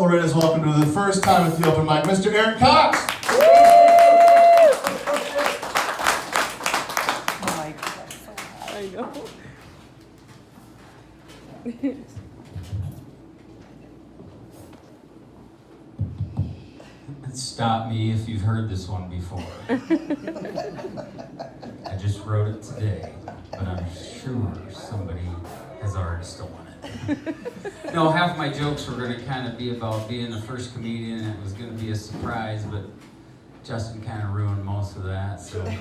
Loretta's welcome to the first time at the open mic, Mr. Eric Cox. I know. Stop me if you've heard this one before. I just wrote it today, but I'm sure somebody has already stolen it. No, half my jokes were going to kind of be about being the first comedian, and it was going to be a surprise, but Justin kind of ruined most of that, so I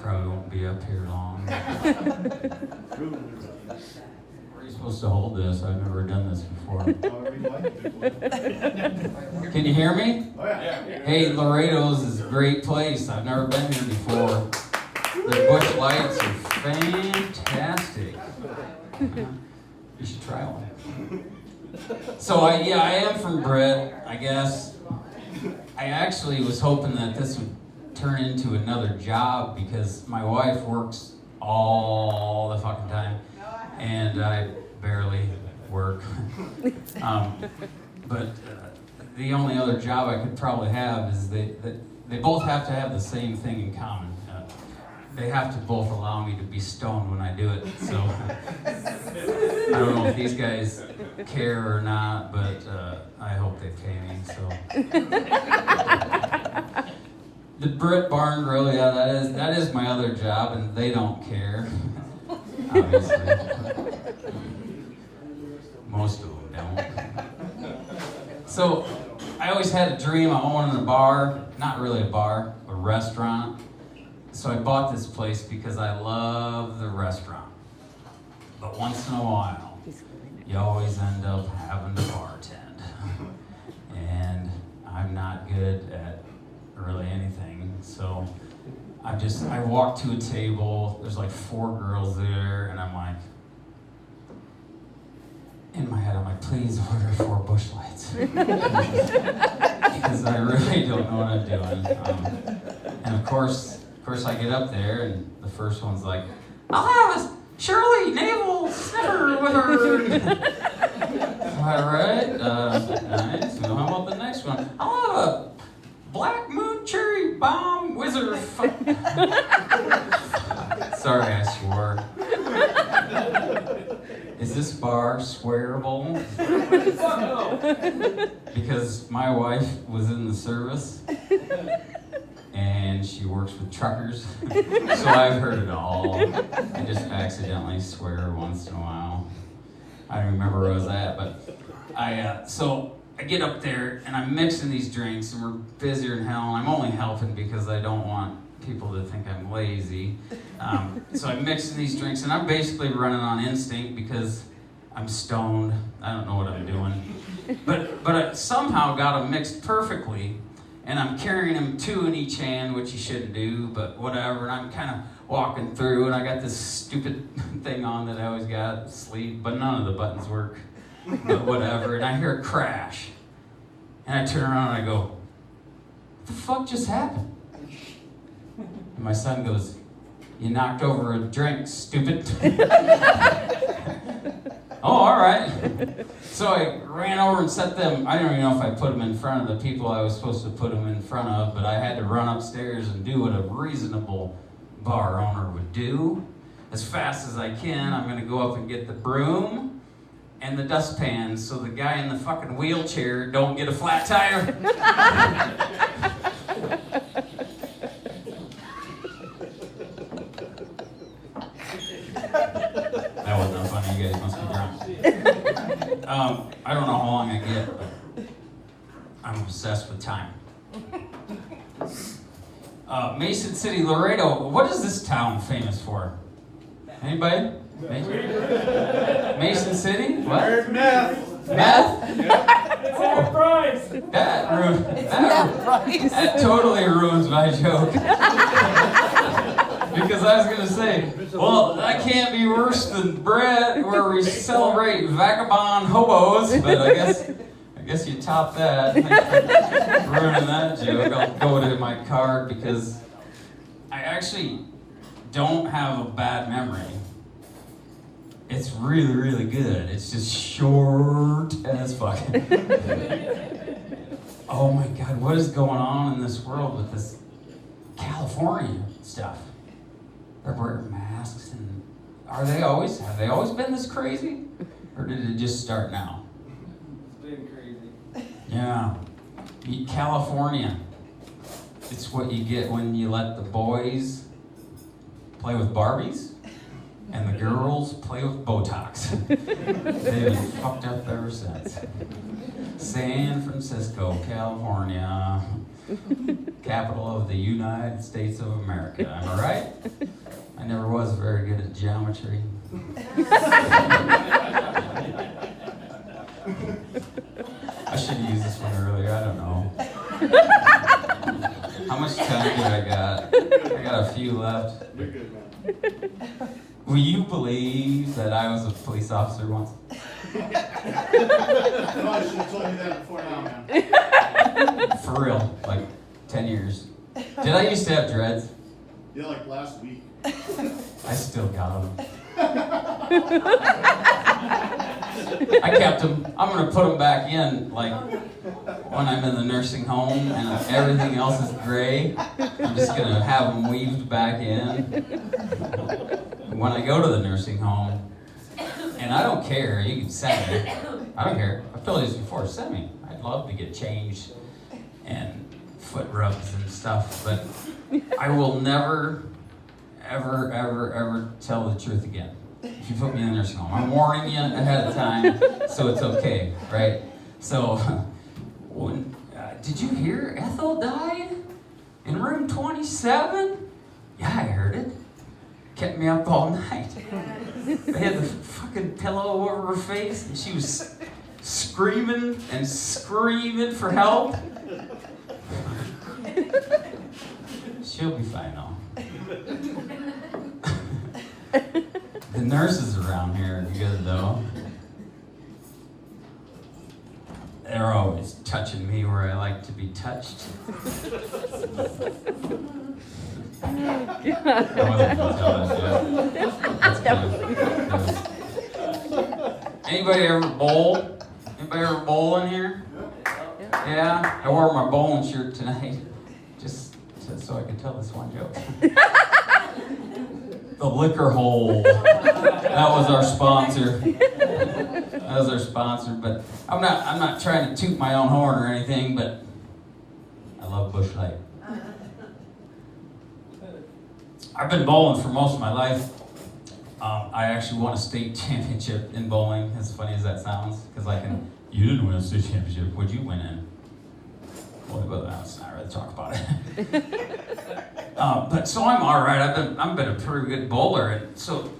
probably won't be up here long. Where are you supposed to hold this? I've never done this before. Can you hear me? Hey, Laredo's is a great place. I've never been here before. The bush lights are fantastic. You should try one. So I am from Britt, I guess. I actually was hoping that this would turn into another job because my wife works all the fucking time and I barely work. But the only other job I could probably have is they both have to have the same thing in common. They have to both allow me to be stoned when I do it. So I don't know if these guys care or not, but I hope they pay me. So the Britt Barn Grill, yeah, that is my other job, and they don't care. Obviously, most of them don't. So I always had a dream of owning a bar, not really a bar, a restaurant. So I bought this place because I love the restaurant. But once in a while, you always end up having to bartend. And I'm not good at really anything. So I walk to a table, there's like 4 girls there, and I'm like, in my head, I'm like, please order 4 Busch Lights. Because I really don't know what I'm doing. And of course I get up there, and the first one's like, I'll have a Shirley Naval Sniffer with her. All right, nice. Well, how about the next one? I'll have a Black Moon Cherry Bomb Wizard. Sorry, I swore. Is this bar swearable? Because my wife was in the service. And she works with truckers, so I've heard it all. I just accidentally swear once in a while. I don't remember where I was at, but so I get up there and I'm mixing these drinks, and we're busier than hell. And I'm only helping because I don't want people to think I'm lazy. So I'm mixing these drinks, and I'm basically running on instinct because I'm stoned. I don't know what I'm doing, but I somehow got them mixed perfectly. And I'm carrying them 2 in each hand, which you shouldn't do, but whatever. And I'm kind of walking through, and I got this stupid thing on that I always got, sleeve, but none of the buttons work. But whatever. And I hear a crash. And I turn around and I go, what the fuck just happened? And my son goes, you knocked over a drink, stupid. Oh, all right. So I ran over and set them. I don't even know if I put them in front of the people I was supposed to put them in front of, but I had to run upstairs and do what a reasonable bar owner would do. As fast as I can, I'm going to go up and get the broom and the dustpan so the guy in the fucking wheelchair don't get a flat tire. That wasn't funny. You guys must be drunk. I don't know how long I get, but I'm obsessed with time. Mason City, Laredo. What is this town famous for? Anybody? Mason City? What? Meth. Meth? It's price. That totally ruins my joke. Because I was going to say, well, that can't be worse than Brett, where we celebrate vagabond hobos, but I guess you top that. Thanks for ruining that joke. I'll go to my card because I actually don't have a bad memory. It's really, really good. It's just short as fuck. what is going on in this world with this California stuff? They're wearing masks, and have they always been this crazy? Or did it just start now? It's been crazy. Yeah. California. It's what you get when you let the boys play with Barbies and the girls play with Botox. They've been fucked up ever since. San Francisco, California, capital of the United States of America. Am I right? I never was very good at geometry. I should have used this one earlier, I don't know. How much time do I got? I got a few left. You're good, man. Will you believe that I was a police officer once? No, I should have told you that before now, man. For real, like 10 years. Did I used to have dreads? Yeah, like last week. I still got them. I kept them. I'm going to put them back in, like, when I'm in the nursing home and everything else is gray. I'm just going to have them weaved back in. When I go to the nursing home, and I don't care, you can send me. I don't care. I've told you this before, send me. I'd love to get changed and foot rubs and stuff, but I will never, ever tell the truth again. If you put me in the nursing home, I'm warning you ahead of time, so it's okay, right? So, when, did you hear Ethel died in room 27? Yeah, I heard it. Kept me up all night. They had the fucking pillow over her face, and she was screaming and screaming for help. She'll be fine though. The nurses around here are good though. They're always touching me where I like to be touched. I wasn't gonna tell that yet. Anybody ever bowl? Anybody ever bowl in here? Yeah? I wore my bowling shirt tonight. Just so I could tell this one joke. The Liquor Hole. That was our sponsor. But I'm not trying to toot my own horn or anything, but I love Busch Light. I've been bowling for most of my life. I actually won a state championship in bowling, as funny as that sounds, because you didn't win a state championship, what'd you win in? Well, let's not really talk about it. But so I'm all right. I've been a pretty good bowler, and so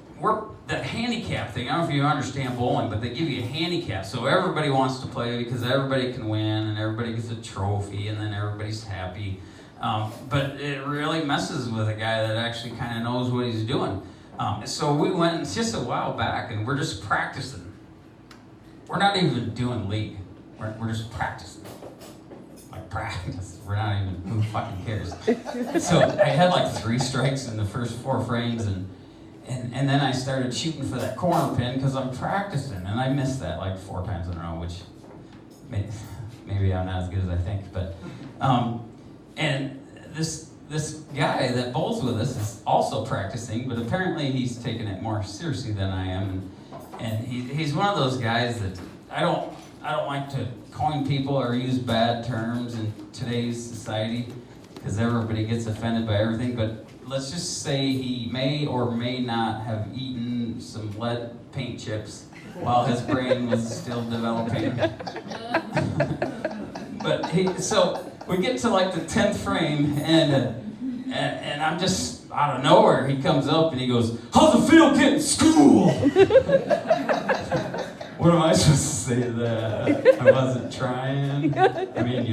that handicap thing. I don't know if you understand bowling, but they give you a handicap, so everybody wants to play because everybody can win, and everybody gets a trophy, and then everybody's happy. But it really messes with a guy that actually kind of knows what he's doing. So we went just a while back, and we're just practicing. We're not even doing league. We're just practicing. Like practice. We're not even, who fucking cares? So I had like 3 strikes in the first 4 frames, and then I started shooting for that corner pin because I'm practicing, and I missed that like 4 times in a row, which maybe I'm not as good as I think, but and this guy that bowls with us is also practicing, but apparently he's taking it more seriously than I am, and he's one of those guys that I don't like to coin people or use bad terms in today's society because everybody gets offended by everything, but let's just say he may or may not have eaten some lead paint chips while his brain was still developing. But so we get to like the 10th frame, and I'm just out of nowhere. He comes up and he goes, "How's it feel getting school?" What am I supposed to say to that? I wasn't trying. I mean,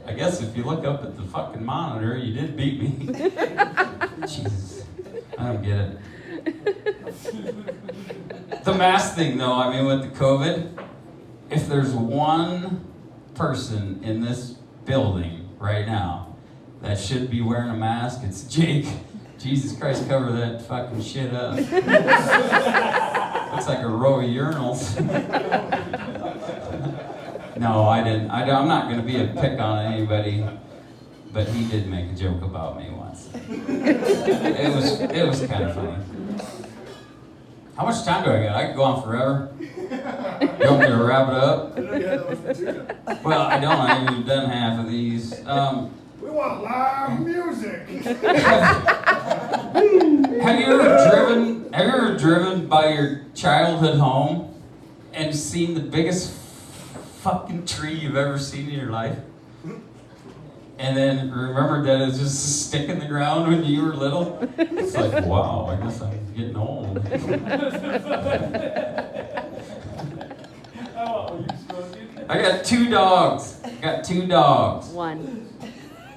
I guess if you look up at the fucking monitor, you did beat me. Jesus, I don't get it. The mask thing, though, I mean, with the COVID, if there's one person in this building right now that should be wearing a mask, it's Jake. Jesus Christ, cover that fucking shit up. Looks like a row of urinals. No, I didn't. I'm not going to be a pick on anybody, but he did make a joke about me once. It was kind of funny. How much time do I got? I could go on forever. You want me to wrap it up? Well, I don't. I haven't even done half of these. We want live music. Have you ever driven by your childhood home and seen the biggest fucking tree you've ever seen in your life? And then remembered that it's just a stick in the ground when you were little? It's like, wow, I guess I'm getting old. I got 2 dogs. One.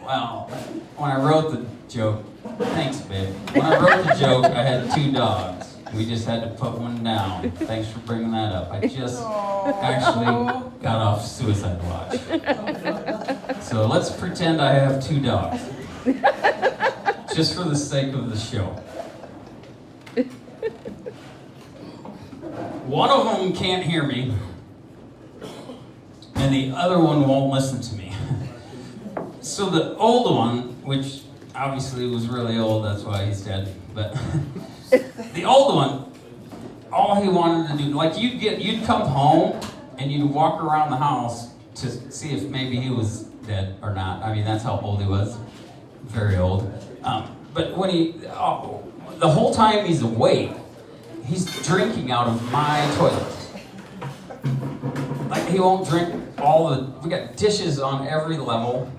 Well, when I wrote the joke, thanks, babe. When I wrote the joke, I had 2 dogs. We just had to put one down. Thanks for bringing that up. I just actually got off suicide watch. So let's pretend I have 2 dogs. Just for the sake of the show. One of them can't hear me, and the other one won't listen to me. So the old one, which obviously was really old, that's why he's dead, but the old one, all he wanted to do, like you'd come home and you'd walk around the house to see if maybe he was dead or not. I mean, that's how old he was, very old. But when the whole time he's awake, he's drinking out of my toilet. Like, he won't drink we got dishes on every level.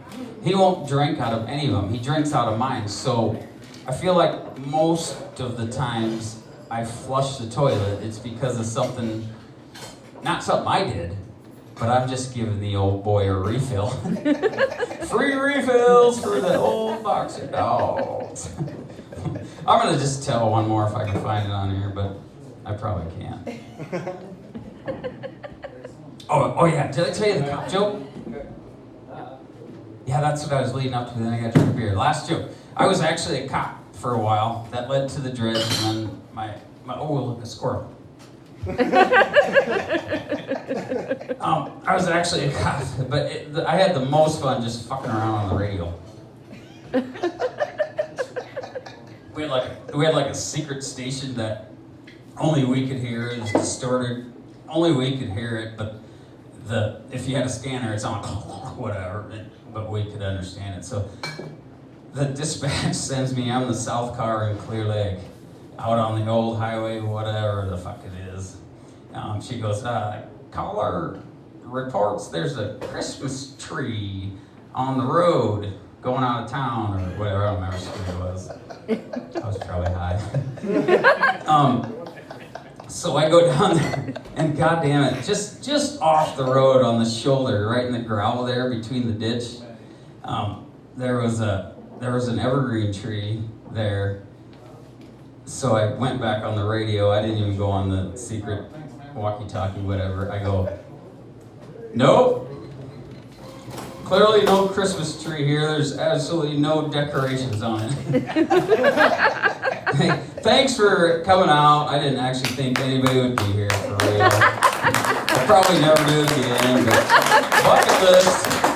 He won't drink out of any of them. He drinks out of mine. So I feel like most of the times I flush the toilet, it's because of something, not something I did, but I'm just giving the old boy a refill. Free refills for the old boxer dogs. I'm gonna just tell one more if I can find it on here, but I probably can't. Oh yeah, did I tell you the cop joke? Yeah, that's what I was leading up to, then I got to drink a beer. Last joke. I was actually a cop for a while. That led to the dredge, and then oh, look, a squirrel. I was actually a cop, but I had the most fun just fucking around on the radio. We had like a secret station that only we could hear. It was distorted. Only we could hear it, but if you had a scanner, it's on whatever, but we could understand it. So the dispatch sends me, I'm the South car in Clear Lake, out on the old highway, whatever the fuck it is. She goes, caller reports there's a Christmas tree on the road going out of town, or whatever, I don't remember what it was. I was probably high. So I go down there, and goddamn it, just off the road on the shoulder, right in the gravel there between the ditch, there was an evergreen tree there. So I went back on the radio. I didn't even go on the secret walkie-talkie, whatever. I go, nope. Clearly no Christmas tree here. There's absolutely no decorations on it. Hey, thanks for coming out. I didn't actually think anybody would be here for real. I'll probably never do it again, but bucket list.